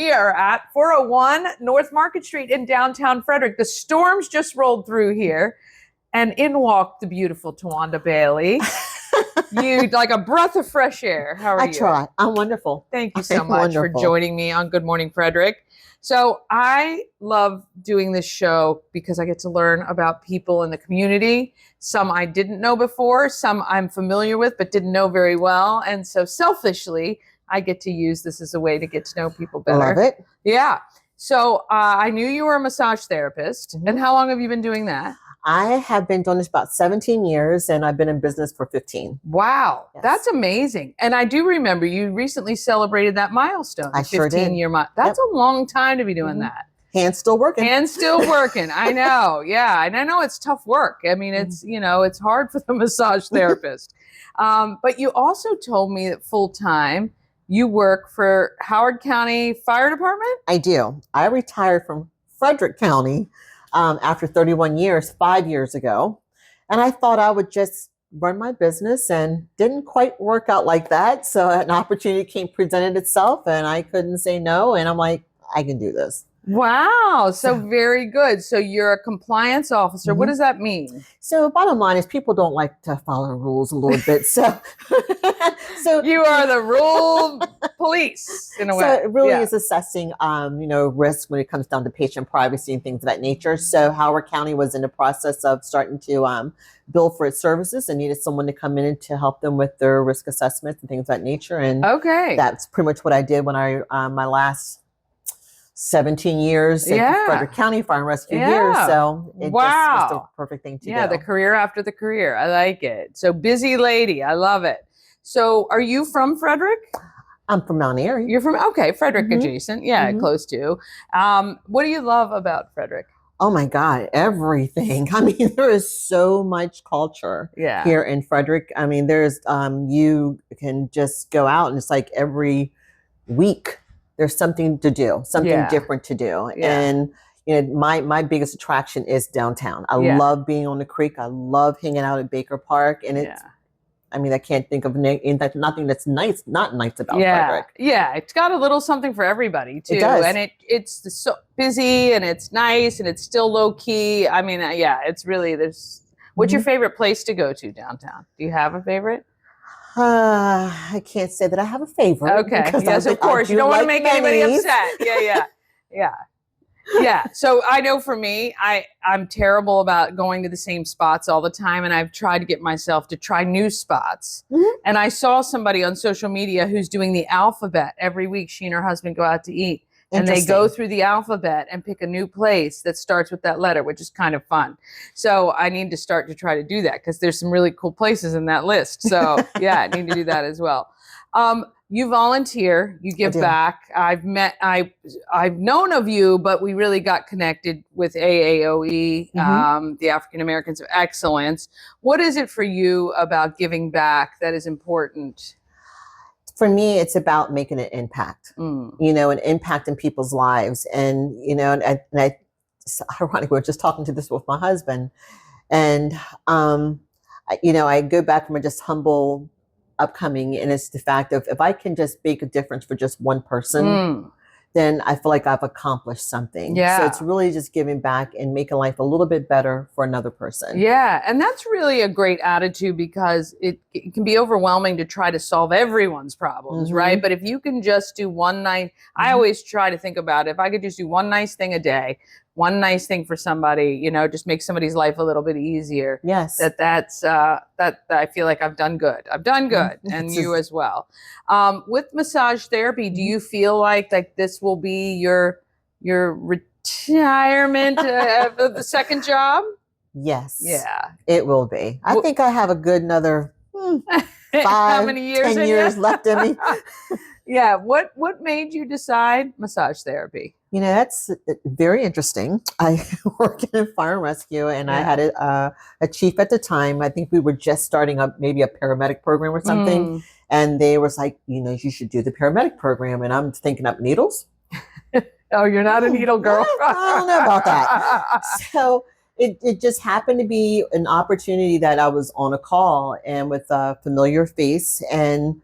We are at 401 North Market Street in downtown Frederick. The storms just rolled through here, and in walked the beautiful Tawanda Bailey. You like a breath of fresh air. How are you? I try. I'm wonderful. Thank you so much for joining me on Good Morning Frederick. So I love doing this show because I get to learn about people in the community. Some I didn't know before, some I'm familiar with but didn't know very well. And so selfishly, I get to use this as a way to get to know people better. Love it. Yeah. So I knew you were a massage therapist. Mm-hmm. And how long have you been doing that? I have been doing this about 17 years and I've been in business for 15. Wow. Yes. That's amazing. And I do remember you recently celebrated that milestone. I sure did. 15-year milestone. That's a long time to be doing that. Hands still working. Hands still working. I know. Yeah. And I know it's tough work. I mean, it's, it's hard for the massage therapist. But you also told me that full time you work for Howard County Fire Department? I do. I retired from Frederick County after 31 years, 5 years ago. And I thought I would just run my business and didn't quite work out like that. So an opportunity presented itself and I couldn't say no. And I'm like, I can do this. Wow. So very good. So you're a compliance officer. What does that mean? So bottom line is people don't like to follow rules a little bit. So you are the rule police in a way. So it really is assessing, risk when it comes down to patient privacy and things of that nature. So Howard County was in the process of starting to bill for its services and needed someone to come in and to help them with their risk assessments and things of that nature. And that's pretty much what I did when my last 17 years in Frederick County Fire and Rescue years. So it just was the perfect thing to do. Yeah, the career after the career. I like it. So busy lady. I love it. So are you from Frederick? I'm from Mount Airy. You're from, Frederick adjacent. Yeah, close to. What do you love about Frederick? Oh my God, everything. I mean, there is so much culture here in Frederick. I mean, there's, you can just go out and it's like every week there's something to do, something different to do. And my biggest attraction is downtown. I love being on the creek. I love hanging out at Baker Park. And it's, I mean, I can't think of nothing that's not nice about Frederick. Yeah, it's got a little something for everybody too. It does. And it's so busy and it's nice and it's still low key. I mean, it's really, what's your favorite place to go to downtown? Do you have a favorite? I can't say that I have a favorite. Okay. Yes, of course. You don't want to make anybody upset. Yeah. So I know for me, I'm terrible about going to the same spots all the time. And I've tried to get myself to try new spots. And I saw somebody on social media who's doing the alphabet every week. She and her husband go out to eat. And they go through the alphabet and pick a new place that starts with that letter, which is kind of fun. So I need to start to try to do that because there's some really cool places in that list. So I need to do that as well. You volunteer, you give back. I've known of you, but we really got connected with AAOE, the African Americans of Excellence. What is it for you about giving back that is important? For me, it's about making an impact, an impact in people's lives. And, it's ironic, we were just talking to this with my husband. And, I go back from a just humble upcoming. And it's the fact of if I can just make a difference for just one person, then I feel like I've accomplished something. Yeah. So it's really just giving back and making life a little bit better for another person. Yeah. And that's really a great attitude because it can be overwhelming to try to solve everyone's problems, right? But if you can just do one nice, I always try to think about it. If I could just do one nice thing a day, one nice thing for somebody, just make somebody's life a little bit easier. Yes. That I feel like I've done good. I've done good. And you as well. With massage therapy, do you feel like this will be your retirement of the second job? Yes. Yeah. It will be. I think I have a good another 5, how many years 10 years left in me. Yeah. What made you decide massage therapy? That's very interesting. I worked in fire and rescue and I had a chief at the time. I think we were just starting up maybe a paramedic program or something. And they was like, you should do the paramedic program. And I'm thinking up needles. Oh, you're not a needle girl. I don't know about that. So it just happened to be an opportunity that I was on a call and with a familiar face and,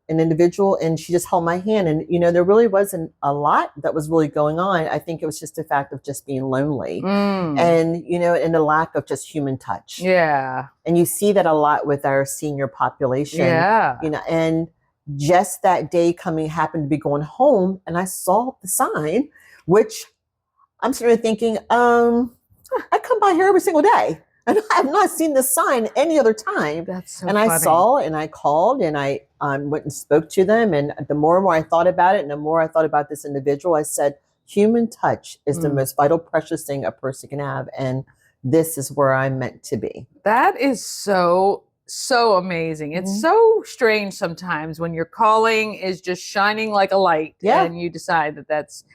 it an individual, and she just held my hand. And, there really wasn't a lot that was really going on. I think it was just the fact of just being lonely and, and the lack of just human touch. Yeah. And you see that a lot with our senior population. Yeah. And just that day happened to be going home, and I saw the sign, which I'm sort of thinking, I come by here every single day, and I have not seen this sign any other time. That's so and funny. I saw, and I called, and I went and spoke to them. And the more and more I thought about it, and the more I thought about this individual, I said, human touch is the most vital, precious thing a person can have. And this is where I'm meant to be. That is so amazing. It's so strange sometimes when your calling is just shining like a light and you decide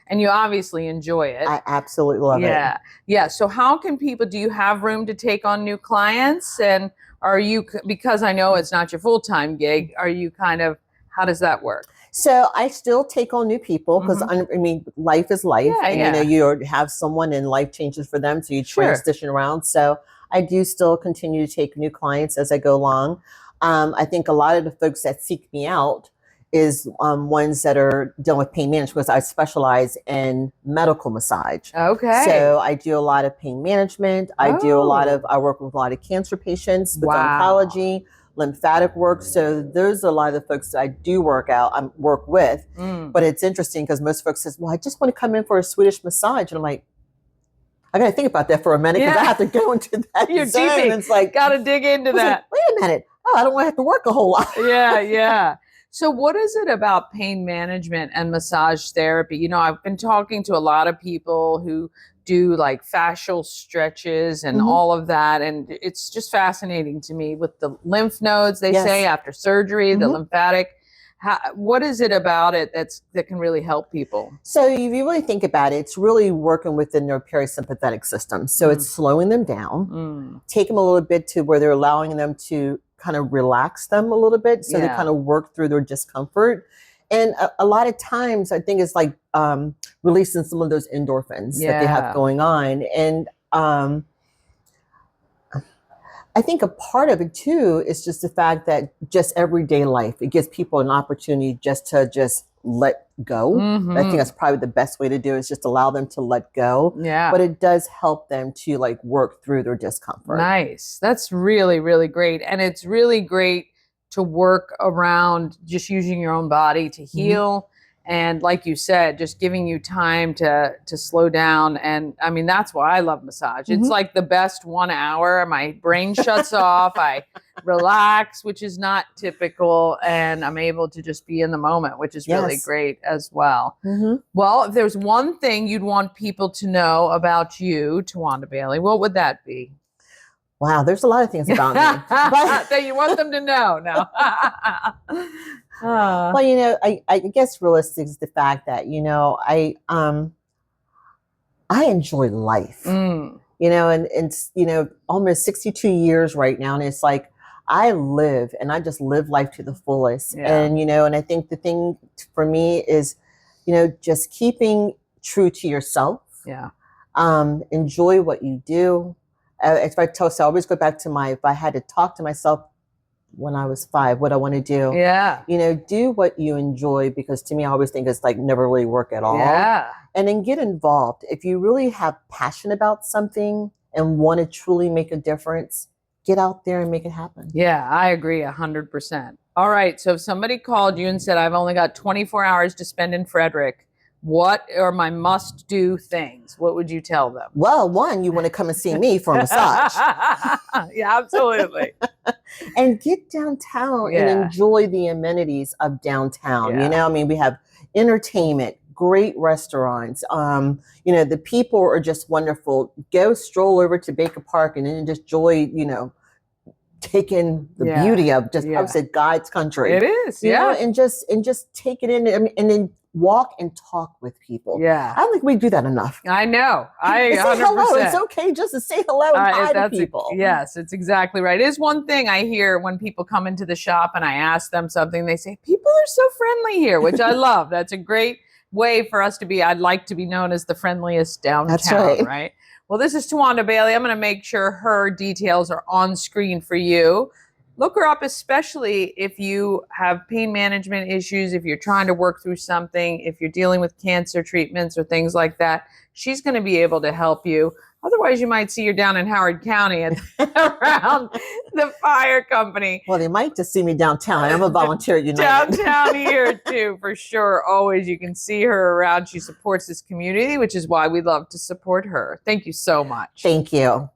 and you obviously enjoy it. I absolutely love it. Yeah. So how can people, do you have room to take on new clients? And are you, because I know it's not your full-time gig, are you how does that work? So I still take on new people because life is life, and you have someone and life changes for them, so you transition around. So I do still continue to take new clients as I go along. I think a lot of the folks that seek me out is ones that are dealing with pain management, because I specialize in medical massage. Okay. So I do a lot of pain management. I work with a lot of cancer patients with oncology, lymphatic work. So those are a lot of the folks that I do work with. But it's interesting because most folks says, well, I just want to come in for a Swedish massage. And I'm like, I got to think about that for a minute, because I have to go into that zone. And it's like, got to dig into that. Like, wait a minute. Oh, I don't want to have to work a whole lot. Yeah. So what is it about pain management and massage therapy? I've been talking to a lot of people who do like fascial stretches and all of that. And it's just fascinating to me with the lymph nodes, they say after surgery, the lymphatic. What is it about it that can really help people? So if you really think about it, it's really working within their parasympathetic system. So it's slowing them down, take them a little bit to where they're allowing them to kind of relax them a little bit, so they kind of work through their discomfort. And a lot of times I think it's like releasing some of those endorphins that they have going on. And I think a part of it too is just the fact that just everyday life, it gives people an opportunity just to let go. I think that's probably the best way to do it, is just allow them to let go. Yeah. But it does help them to like work through their discomfort. Nice. That's really, really great. And it's really great to work around just using your own body to heal. And like you said, just giving you time to slow down. And I mean, that's why I love massage. It's like the best 1 hour. My brain shuts off. I relax, which is not typical. And I'm able to just be in the moment, which is really great as well. Well, if there's one thing you'd want people to know about you, Tawanda Bailey, what would that be? Wow, there's a lot of things about me. But that you want them to know now. Well, I guess realistic is the fact that, I enjoy life, and almost 62 years right now. And it's like, I live and I just live life to the fullest. And, and I think the thing for me is, just keeping true to yourself. Enjoy what you do. If I always go back to if I had to talk to myself when I was 5, what I want to do. Do what you enjoy, because to me, I always think it's like never really work at all. And then get involved. If you really have passion about something and want to truly make a difference, get out there and make it happen. Yeah, I agree 100%. All right. So if somebody called you and said, I've only got 24 hours to spend in Frederick, what are my must-do things? What would you tell them? Well, one, you want to come and see me for a massage. Yeah, absolutely. And get downtown and enjoy the amenities of downtown. We have entertainment, great restaurants. The people are just wonderful. Go stroll over to Baker Park and then just enjoy, taking the beauty of I would say God's country. It is, and just take it in, and then walk and talk with people. I don't think we do that enough. I know. Say hello. It's okay just to say hello and hi to people. Yes, it's exactly right. It is one thing I hear when people come into the shop and I ask them something, they say, people are so friendly here, which I love. That's a great way for us to be. I'd like to be known as the friendliest downtown. That's right. Well, this is Tawanda Bailey. I'm going to make sure her details are on screen for you. Look her up, especially if you have pain management issues, if you're trying to work through something, if you're dealing with cancer treatments or things like that. She's going to be able to help you. Otherwise, you might see her down in Howard County around the fire company. Well, they might just see me downtown. I'm a volunteer at United. Downtown here, too, for sure. Always, you can see her around. She supports this community, which is why we love to support her. Thank you so much. Thank you.